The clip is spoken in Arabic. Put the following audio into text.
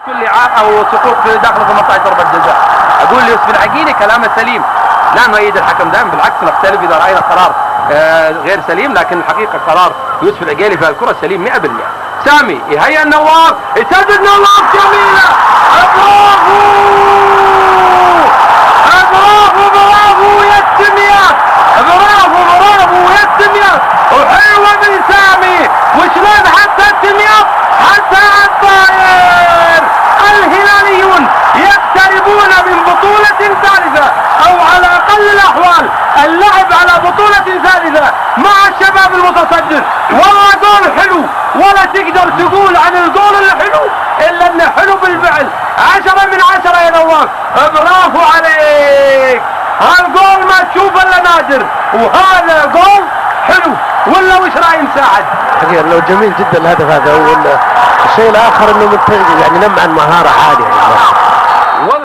كل عام او سقوط داخل 18 ضربه جزاء. اقول ليوسف العقيلي كلامه سليم، لا نؤيد الحكم دائما، بالعكس نختلف اذا راينا قرار غير سليم، لكن الحقيقه قرار يوسف العقيلي في الكره سليم 100%. سامي يهيئ النواف، يسدد نواف، جميله، برافو برافو برافو يا السميات، برافو برافو يا السميات، وحلوه من سامي، وشلون حتى السميات حتى الطاير. الهلاليون يقتربون من بطولة ثالثة، او على اقل الاحوال اللعب على بطولة ثالثة مع الشباب المتصدر. والله جول حلو، ولا تقدر تقول عن الجول الحلو الا انه حلو بالفعل. 10 من 10 يا نواف، برافو عليك. هالجول ما تشوفه الا نادر، وهذا جول حلو. ولا وش راي مساعد؟ حقيقة لو جميل جدا الهدف هذا. والشيء الاخر انه يعني نم عن مهارة عالية.